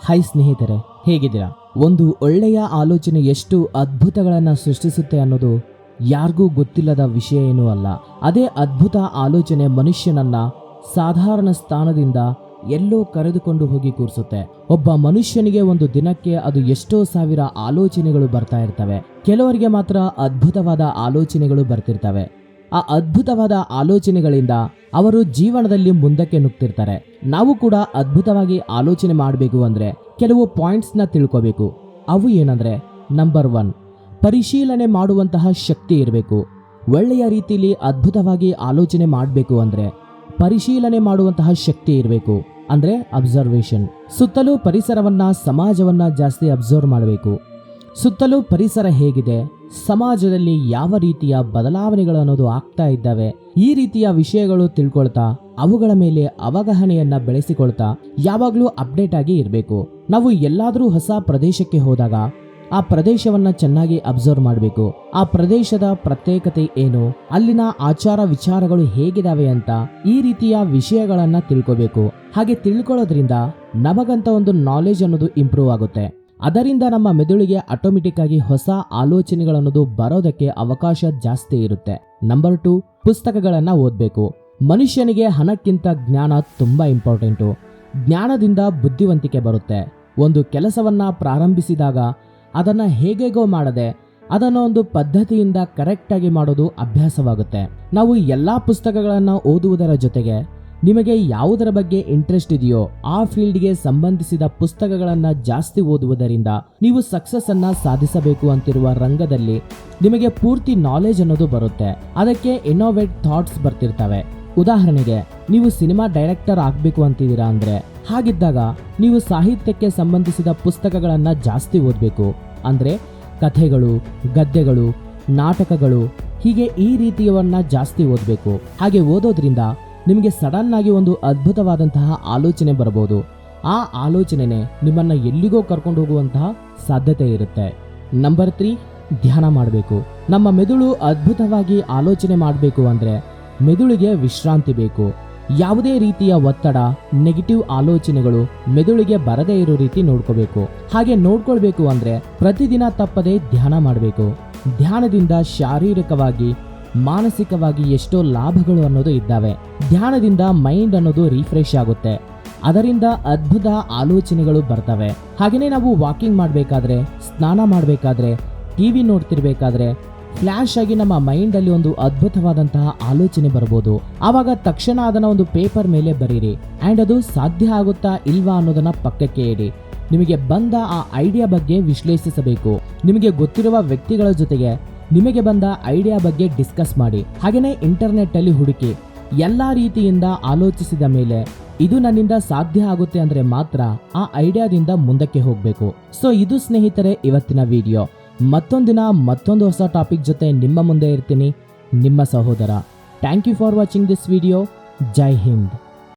Hi ಸ್ನೇಹಿತರೆ, ಹೇಗಿದ್ದೀರಾ? ಒಂದು ಒಳ್ಳೆಯ ಆಲೋಚನೆ ಎಷ್ಟು ಅದ್ಭುತಗಳನ್ನು ಸೃಷ್ಟಿಸುತ್ತೆ ಅನ್ನೋದು ಯಾರಿಗೂ ಗೊತ್ತಿಲ್ಲದ ವಿಷಯ ಏನೂ ಅಲ್ಲ. ಅದೇ ಅದ್ಭುತ ಆಲೋಚನೆ ಮನುಷ್ಯನನ್ನ ಸಾಧಾರಣ ಸ್ಥಾನದಿಂದ ಎಲ್ಲೋ ಕರೆದುಕೊಂಡು ಹೋಗಿ ಕೂರಿಸುತ್ತೆ. ಒಬ್ಬ ಮನುಷ್ಯನಿಗೆ ಒಂದು ದಿನಕ್ಕೆ ಅದು ಎಷ್ಟೋ ಸಾವಿರ ಆಲೋಚನೆಗಳು ಬರ್ತಾ ಇರ್ತವೆ. ಕೆಲವರಿಗೆ ಮಾತ್ರ ಅದ್ಭುತವಾದ ಆಲೋಚನೆಗಳು ಬರ್ತಿರ್ತವೆ. ಆ ಅದ್ಭುತವಾದ ಆಲೋಚನೆಗಳಿಂದ ಅವರು ಜೀವನದಲ್ಲಿ ಮುಂದಕ್ಕೆ ನುಗ್ತಿರ್ತಾರೆ. ನಾವು ಕೂಡ ಅದ್ಭುತವಾಗಿ ಆಲೋಚನೆ ಮಾಡಬೇಕು ಅಂದ್ರೆ ಕೆಲವು ಪಾಯಿಂಟ್ಸ್ನ ತಿಳ್ಕೋಬೇಕು. ಅವು ಏನಂದ್ರೆ, ನಂಬರ್ 1, ಪರಿಶೀಲನೆ ಮಾಡುವಂತಹ ಶಕ್ತಿ ಇರಬೇಕು. ಒಳ್ಳೆಯ ರೀತಿಯಲ್ಲಿ ಅದ್ಭುತವಾಗಿ ಆಲೋಚನೆ ಮಾಡಬೇಕು ಅಂದ್ರೆ ಪರಿಶೀಲನೆ ಮಾಡುವಂತಹ ಶಕ್ತಿ ಇರಬೇಕು. ಅಂದ್ರೆ ಅಬ್ಸರ್ವೇಷನ್. ಸುತ್ತಲೂ ಪರಿಸರವನ್ನ, ಸಮಾಜವನ್ನ ಜಾಸ್ತಿ ಅಬ್ಸರ್ವ್ ಮಾಡಬೇಕು. ಸುತ್ತಲೂ ಪರಿಸರ ಹೇಗಿದೆ, ಸಮಾಜದಲ್ಲಿ ಯಾವ ರೀತಿಯ ಬದಲಾವಣೆಗಳು ಅನ್ನೋದು ಆಗ್ತಾ ಇದ್ದಾವೆ, ಈ ರೀತಿಯ ವಿಷಯಗಳು ತಿಳ್ಕೊಳ್ತಾ ಅವುಗಳ ಮೇಲೆ ಅವಗಾಹನೆಯನ್ನ ಬೆಳೆಸಿಕೊಳ್ತಾ ಯಾವಾಗಲೂ ಅಪ್ಡೇಟ್ ಆಗಿ ಇರಬೇಕು. ನಾವು ಎಲ್ಲಾದ್ರೂ ಹೊಸ ಪ್ರದೇಶಕ್ಕೆ ಹೋದಾಗ ಆ ಪ್ರದೇಶವನ್ನ ಚೆನ್ನಾಗಿ ಅಬ್ಸರ್ವ್ ಮಾಡಬೇಕು. ಆ ಪ್ರದೇಶದ ಪ್ರತ್ಯೇಕತೆ ಏನು, ಅಲ್ಲಿನ ಆಚಾರ ವಿಚಾರಗಳು ಹೇಗಿದಾವೆ ಅಂತ ಈ ರೀತಿಯ ವಿಷಯಗಳನ್ನ ತಿಳ್ಕೋಬೇಕು. ಹಾಗೆ ತಿಳ್ಕೊಳ್ಳೋದ್ರಿಂದ ನಮಗಂತ ಒಂದು ನಾಲೆಜ್ ಅನ್ನೋದು ಇಂಪ್ರೂವ್ ಆಗುತ್ತೆ. ಅದರಿಂದ ನಮ್ಮ ಮೆದುಳಿಗೆ ಆಟೋಮೆಟಿಕ್ ಆಗಿ ಹೊಸ ಆಲೋಚನೆಗಳನ್ನೋದು ಬರೋದಕ್ಕೆ ಅವಕಾಶ ಜಾಸ್ತಿ ಇರುತ್ತೆ. ನಂಬರ್ 2, ಪುಸ್ತಕಗಳನ್ನ ಓದಬೇಕು. ಮನುಷ್ಯನಿಗೆ ಹಣಕ್ಕಿಂತ ಜ್ಞಾನ ತುಂಬಾ ಇಂಪಾರ್ಟೆಂಟು. ಜ್ಞಾನದಿಂದ ಬುದ್ಧಿವಂತಿಕೆ ಬರುತ್ತೆ. ಒಂದು ಕೆಲಸವನ್ನ ಪ್ರಾರಂಭಿಸಿದಾಗ ಅದನ್ನ ಹೇಗೇಗೋ ಮಾಡದೆ ಅದನ್ನ ಒಂದು ಪದ್ಧತಿಯಿಂದ ಕರೆಕ್ಟಾಗಿ ಮಾಡೋದು ಅಭ್ಯಾಸವಾಗುತ್ತೆ. ನಾವು ಎಲ್ಲಾ ಪುಸ್ತಕಗಳನ್ನ ಓದುವುದರ ಜೊತೆಗೆ ನಿಮಗೆ ಯಾವುದರ ಬಗ್ಗೆ ಇಂಟ್ರೆಸ್ಟ್ ಇದೆಯೋ ಆ ಫೀಲ್ಡ್ಗೆ ಸಂಬಂಧಿಸಿದ ಪುಸ್ತಕಗಳನ್ನ ಜಾಸ್ತಿ ಓದುವುದರಿಂದ ನೀವು ಸಕ್ಸಸ್ ಅನ್ನ ಸಾಧಿಸಬೇಕು ಅಂತಿರುವ ರಂಗದಲ್ಲಿ ನಿಮಗೆ ಪೂರ್ತಿ ನಾಲೆಜ್ ಅನ್ನೋದು ಬರುತ್ತೆ. ಅದಕ್ಕೆ ಇನ್ನೋವೇಟ್ ಥಾಟ್ಸ್ ಬರ್ತಿರ್ತವೆ. ಉದಾಹರಣೆಗೆ, ನೀವು ಸಿನಿಮಾ ಡೈರೆಕ್ಟರ್ ಆಗಬೇಕು ಅಂತಿದ್ದೀರಾ ಅಂದ್ರೆ ಹಾಗಿದ್ದಾಗ ನೀವು ಸಾಹಿತ್ಯಕ್ಕೆ ಸಂಬಂಧಿಸಿದ ಪುಸ್ತಕಗಳನ್ನ ಜಾಸ್ತಿ ಓದಬೇಕು. ಅಂದ್ರೆ ಕಥೆಗಳು, ಗದ್ಯಗಳು, ನಾಟಕಗಳು, ಹೀಗೆ ಈ ರೀತಿಯವನ್ನ ಜಾಸ್ತಿ ಓದಬೇಕು. ಹಾಗೆ ಓದೋದ್ರಿಂದ ನಿಮಗೆ ಸಡನ್ ಆಗಿ ಒಂದು ಅದ್ಭುತವಾದಂತಹ ಆಲೋಚನೆ ಬರಬಹುದು. ಆ ಆಲೋಚನೆನೇ ನಿಮ್ಮನ್ನ ಎಲ್ಲಿಗೋ ಕರ್ಕೊಂಡು ಹೋಗುವಂತಹ ಸಾಧ್ಯತೆ ಇರುತ್ತೆ. ನಂಬರ್ 3, ಧ್ಯಾನ ಮಾಡಬೇಕು. ನಮ್ಮ ಮೆದುಳು ಅದ್ಭುತವಾಗಿ ಆಲೋಚನೆ ಮಾಡಬೇಕು ಅಂದ್ರೆ ಮೆದುಳಿಗೆ ವಿಶ್ರಾಂತಿ ಬೇಕು. ಯಾವುದೇ ರೀತಿಯ ಒತ್ತಡ, ನೆಗೆಟಿವ್ ಆಲೋಚನೆಗಳು ಮೆದುಳಿಗೆ ಬರದೇ ಇರೋ ರೀತಿ ನೋಡ್ಕೋಬೇಕು. ಹಾಗೆ ನೋಡ್ಕೊಳ್ಬೇಕು ಅಂದ್ರೆ ಪ್ರತಿದಿನ ತಪ್ಪದೆ ಧ್ಯಾನ ಮಾಡಬೇಕು. ಧ್ಯಾನದಿಂದ ಶಾರೀರಿಕವಾಗಿ, ಮಾನಸಿಕವಾಗಿ ಎಷ್ಟೋ ಲಾಭಗಳು ಅನ್ನೋದು ಇದ್ದಾವೆ. ಧ್ಯಾನದಿಂದ ಮೈಂಡ್ ಅನ್ನೋದು ರಿಫ್ರೆಶ್ ಆಗುತ್ತೆ. ಅದರಿಂದ ಅದ್ಭುತ ಆಲೋಚನೆಗಳು ಬರ್ತವೆ. ಹಾಗೆಯೇ ನಾವು ವಾಕಿಂಗ್ ಮಾಡಬೇಕಾದ್ರೆ, ಸ್ನಾನ ಮಾಡಬೇಕಾದ್ರೆ, ಟಿವಿ ನೋಡ್ತಿರ್ಬೇಕಾದ್ರೆ ಫ್ಲಾಶ್ ಆಗಿ ನಮ್ಮ ಮೈಂಡ್ ಅಲ್ಲಿ ಒಂದು ಅದ್ಭುತವಾದಂತಹ ಆಲೋಚನೆ ಬರಬಹುದು. ಆವಾಗ ತಕ್ಷಣ ಅದನ್ನ ಒಂದು ಪೇಪರ್ ಮೇಲೆ ಬರೀರಿ ಅಂಡ್ ಅದು ಸಾಧ್ಯ ಆಗುತ್ತಾ ಇಲ್ವಾ ಅನ್ನೋದನ್ನ ಪಕ್ಕಕ್ಕೆ ಇಡಿ. ನಿಮಗೆ ಬಂದ ಆ ಐಡಿಯಾ ಬಗ್ಗೆ ವಿಶ್ಲೇಷಿಸಬೇಕು. ನಿಮಗೆ ಗೊತ್ತಿರುವ ವ್ಯಕ್ತಿಗಳ ಜೊತೆಗೆ ನಿಮಗೆ ಬಂದ ಐಡಿಯಾ ಬಗ್ಗೆ ಡಿಸ್ಕಸ್ ಮಾಡಿ. ಹಾಗೇನೆ ಇಂಟರ್ನೆಟ್ ಅಲ್ಲಿ ಹುಡುಕಿ. ಎಲ್ಲಾ ರೀತಿಯಿಂದ ಆಲೋಚಿಸಿದ ಮೇಲೆ ಇದು ನನ್ನಿಂದ ಸಾಧ್ಯ ಆಗುತ್ತೆ ಅಂದ್ರೆ ಮಾತ್ರ ಆ ಐಡಿಯಾದಿಂದ ಮುಂದಕ್ಕೆ ಹೋಗ್ಬೇಕು. ಸೊ ಇದು ಸ್ನೇಹಿತರೆ ಇವತ್ತಿನ ವಿಡಿಯೋ. ಮತ್ತೊಂದಿನ ಮತ್ತೊಂದು ಹೊಸ ಟಾಪಿಕ್ ಜೊತೆ ನಿಮ್ಮ ಮುಂದೆ ಇರ್ತೀನಿ. ನಿಮ್ಮ ಸಹೋದರ. Thank you for watching this video. ಜೈ ಹಿಂದ್.